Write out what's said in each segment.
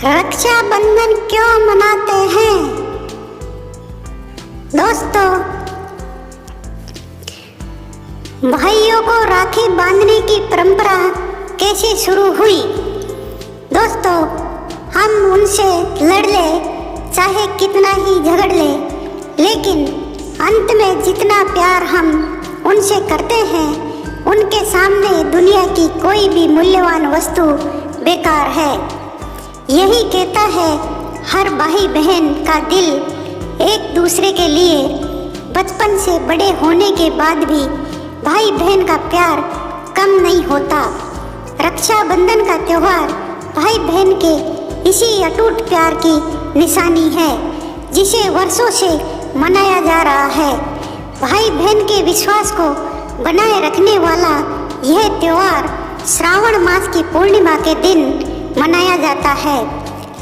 रक्षाबंधन क्यों मनाते हैं? दोस्तों, भाइयों को राखी बांधने की परंपरा कैसे शुरू हुई? दोस्तों, हम उनसे लड़ ले, चाहे कितना ही झगड़ ले, लेकिन अंत में जितना प्यार हम उनसे करते हैं, उनके सामने दुनिया की कोई भी मूल्यवान वस्तु बेकार है। यही कहता है हर भाई बहन का दिल एक दूसरे के लिए। बचपन से बड़े होने के बाद भी भाई बहन का प्यार कम नहीं होता। रक्षाबंधन का त्योहार भाई बहन के इसी अटूट प्यार की निशानी है, जिसे वर्षों से मनाया जा रहा है। भाई बहन के विश्वास को बनाए रखने वाला यह त्योहार श्रावण मास की पूर्णिमा के दिन मनाया जाता है।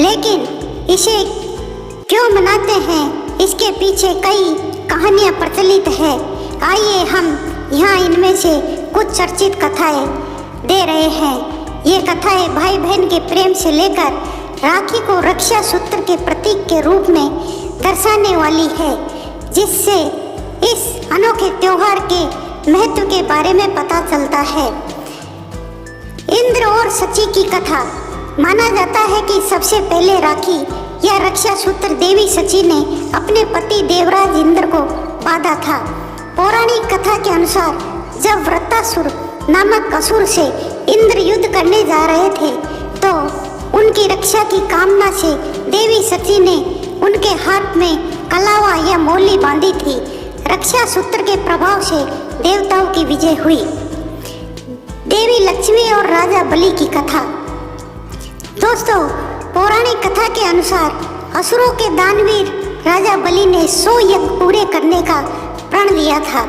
लेकिन इसे क्यों मनाते हैं, इसके पीछे कई कहानियां प्रचलित है। आइए हम यहाँ इनमें से कुछ चर्चित कथाएं दे रहे हैं। ये कथाएं भाई बहन के प्रेम से लेकर राखी को रक्षा सूत्र के प्रतीक के रूप में दर्शाने वाली है, जिससे इस अनोखे त्योहार के महत्व के बारे में पता चलता है। इंद्र और सची की कथा। माना जाता है कि सबसे पहले राखी या रक्षा सूत्र देवी सची ने अपने पति देवराज इंद्र को बांधा था। पौराणिक कथा के अनुसार जब वृत्तासुर नामक असुर से इंद्र युद्ध करने जा रहे थे, तो उनकी रक्षा की कामना से देवी सची ने उनके हाथ में कलावा या मौली बांधी थी। रक्षा सूत्र के प्रभाव से देवताओं की विजय हुई। देवी लक्ष्मी और राजा बलि की कथा। दोस्तों, पौराणिक कथा के अनुसार असुरों के दानवीर राजा बलि ने 100 यज्ञ पूरे करने का प्रण लिया था।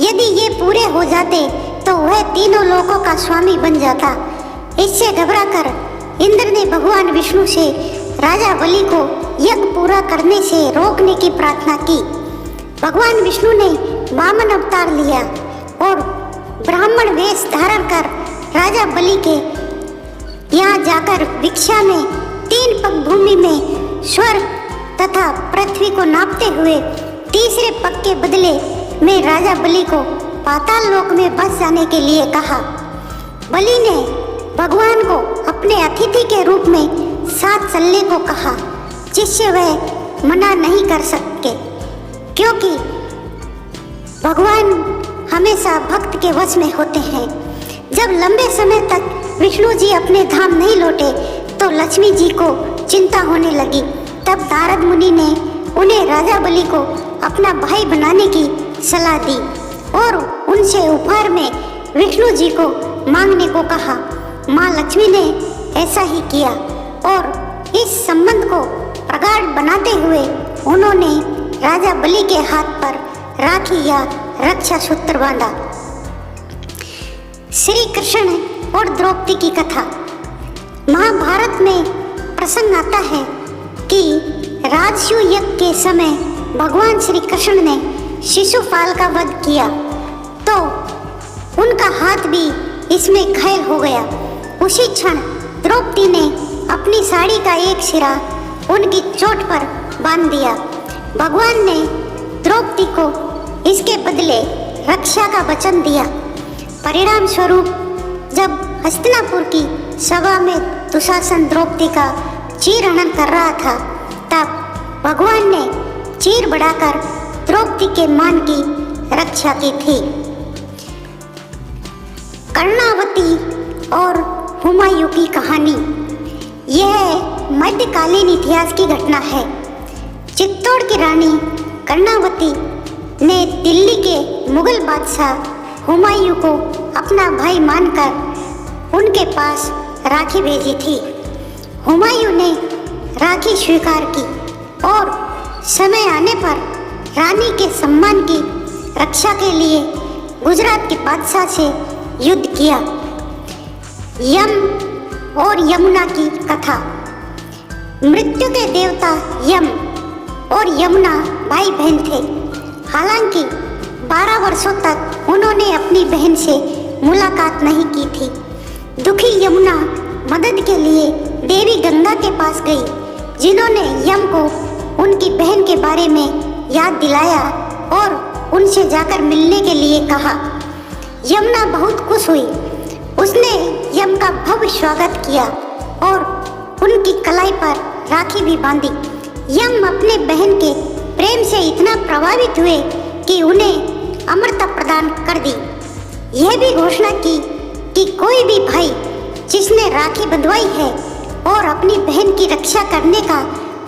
यदि ये पूरे हो जाते तो वह तीनों लोकों का स्वामी बन जाता। इससे घबराकर इंद्र ने भगवान विष्णु से राजा बलि को यज्ञ पूरा करने से रोकने की प्रार्थना की। भगवान विष्णु ने वामन अवतार लिया और ब्राह्मण वेश धारण कर राजा बलि के यहाँ जाकर भिक्षा में 3 पग भूमि में स्वर्ग तथा पृथ्वी को नापते हुए तीसरे पग के बदले में राजा बलि को पाताल लोक में बस जाने के लिए कहा। बलि ने भगवान को अपने अतिथि के रूप में साथ चलने को कहा, जिससे वह मना नहीं कर सके, क्योंकि भगवान हमेशा भक्त के वश में होते हैं। जब लंबे समय तक विष्णु जी अपने धाम नहीं लौटे तो लक्ष्मी जी को चिंता होने लगी। तब नारद मुनि ने उन्हें राजा बलि को अपना भाई बनाने की सलाह दी और उनसे उपहार में विष्णु जी को मांगने को कहा। माँ लक्ष्मी ने ऐसा ही किया और इस संबंध को प्रगाढ़ बनाते हुए उन्होंने राजा बलि के हाथ पर राखी या रक्षा सूत्र बांधा। श्री कृष्ण और द्रौपदी की कथा। महाभारत में प्रसंग आता है कि राजसूय यज्ञ के समय भगवान श्री कृष्ण ने शिशुपाल का वध किया, तो उनका हाथ भी इसमें घायल हो गया। उसी क्षण द्रौपदी ने अपनी साड़ी का एक सिरा उनकी चोट पर बांध दिया। भगवान ने द्रौपदी को इसके बदले रक्षा का वचन दिया। परिणाम स्वरूप जब हस्तिनापुर की सभा में दुशासन द्रौपदी का चीर हनन कर रहा था, तब भगवान ने चीर बढ़ाकर द्रौपदी के मान की रक्षा की थी। कर्णावती और हुमायूं की कहानी। यह मध्यकालीन इतिहास की घटना है। चित्तौड़ की रानी कर्णावती ने दिल्ली के मुगल बादशाह हुमायूं को अपना भाई मानकर उनके पास राखी भेजी थी। हुमायूं ने राखी स्वीकार की और समय आने पर रानी के सम्मान की रक्षा के लिए गुजरात के बादशाह से युद्ध किया। यम और यमुना की कथा। मृत्यु के देवता यम और यमुना भाई बहन थे। हालांकि 12 वर्षों तक उन्होंने अपनी बहन से मुलाकात नहीं की थी। दुखी यमुना मदद के लिए देवी गंगा के पास गई, जिन्होंने यम को उनकी बहन के बारे में याद दिलाया और उनसे जाकर मिलने के लिए कहा। यमुना बहुत खुश हुई। उसने यम का भव्य स्वागत किया और उनकी कलाई पर राखी भी बांधी। यम अपने बहन के प्रेम से इतना प्रभावित हुए कि उन्हें अमरता प्रदान कर दी। यह भी घोषणा की कि कोई भी भाई जिसने राखी बंधवाई है और अपनी बहन की रक्षा करने का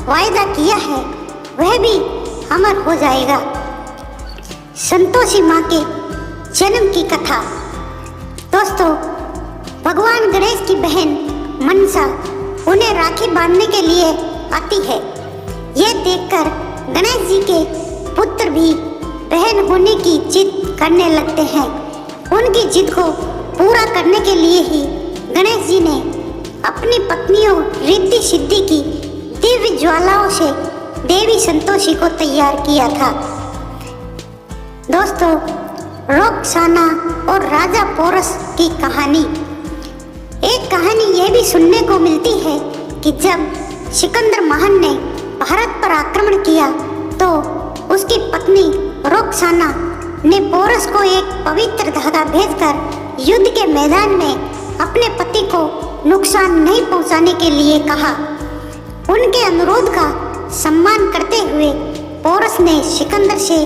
वायदा किया है, वह भी अमर हो जाएगा। संतोषी माँ के जन्म की कथा। दोस्तों, भगवान गणेश की बहन मनसा उन्हें राखी बांधने के लिए आती है। यह देखकर गणेश जी के पुत्र भी बहन होने की जिद करने लगते हैं। उनकी जिद को पूरा करने के लिए ही गणेश जी ने अपनी पत्नियों रिद्धि सिद्धि की दिव्य ज्वालाओं से देवी संतोषी को तैयार किया था। दोस्तों, रोक्साना और राजा पोरस की कहानी। एक कहानी यह भी सुनने को मिलती है कि जब सिकंदर महान ने भारत पर आक्रमण किया तो उसकी पत्नी रोक्साना ने पोरस को एक पवित्र धागा भेजकर युद्ध के मैदान में अपने पति को नुकसान नहीं पहुंचाने के लिए कहा। उनके अनुरोध का सम्मान करते हुए पोरस ने सिकंदर से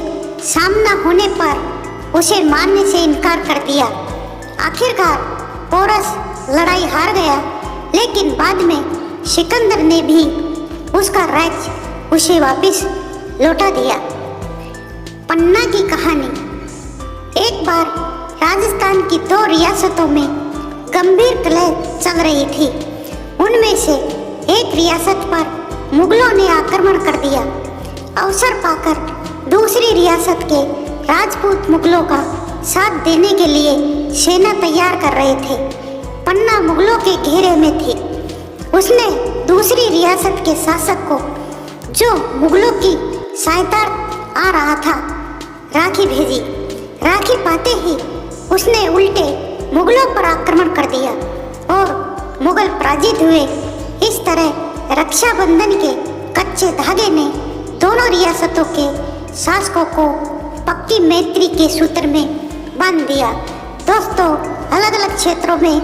सामना होने पर उसे मारने से इनकार कर दिया। आखिरकार पोरस लड़ाई हार गया, लेकिन बाद में सिकंदर ने भी उसका राज्य उसे वापस लौटा दिया। पन्ना की कहानी। एक बार राजस्थान की 2 रियासतों में गंभीर कलह चल रही थी। उनमें से एक रियासत पर मुगलों ने आक्रमण कर दिया। अवसर पाकर दूसरी रियासत के राजपूत मुगलों का साथ देने के लिए सेना तैयार कर रहे थे। पन्ना मुगलों के घेरे में थी। उसने दूसरी रियासत के शासक को, जो मुगलों की सहायता आ रहा था, राखी भेजी। राखी पाते ही उसने उल्टे मुगलों पर आक्रमण कर दिया और मुगल पराजित हुए। इस तरह रक्षाबंधन के कच्चे धागे ने दोनों रियासतों के शासकों को पक्की मैत्री के सूत्र में बांध दिया। दोस्तों, अलग अलग क्षेत्रों में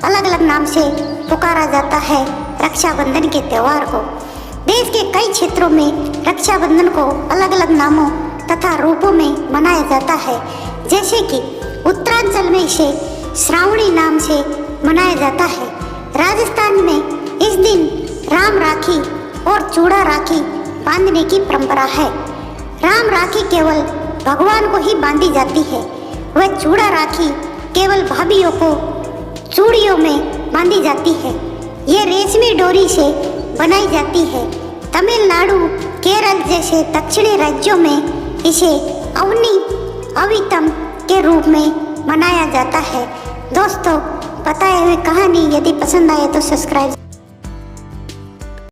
अलग अलग नाम से पुकारा जाता है रक्षाबंधन के त्यौहार को। देश के कई क्षेत्रों में रक्षाबंधन को अलग अलग नामों तथा रूपों में मनाया जाता है। जैसे कि उत्तरांचल में इसे श्रावणी नाम से मनाया जाता है। राजस्थान में इस दिन राम राखी और चूड़ा राखी बांधने की परंपरा है। राम राखी केवल भगवान को ही बांधी जाती है। वह चूड़ा राखी केवल भाभीयों को चूड़ियों में बांधी जाती है। ये रेशमी डोरी से बनाई जाती है। तमिलनाडु, केरल जैसे दक्षिणी राज्यों में इसे अवनी अवितम के रूप में मनाया जाता है। दोस्तों, बताए हुए कहानी यदि पसंद आए तो सब्सक्राइब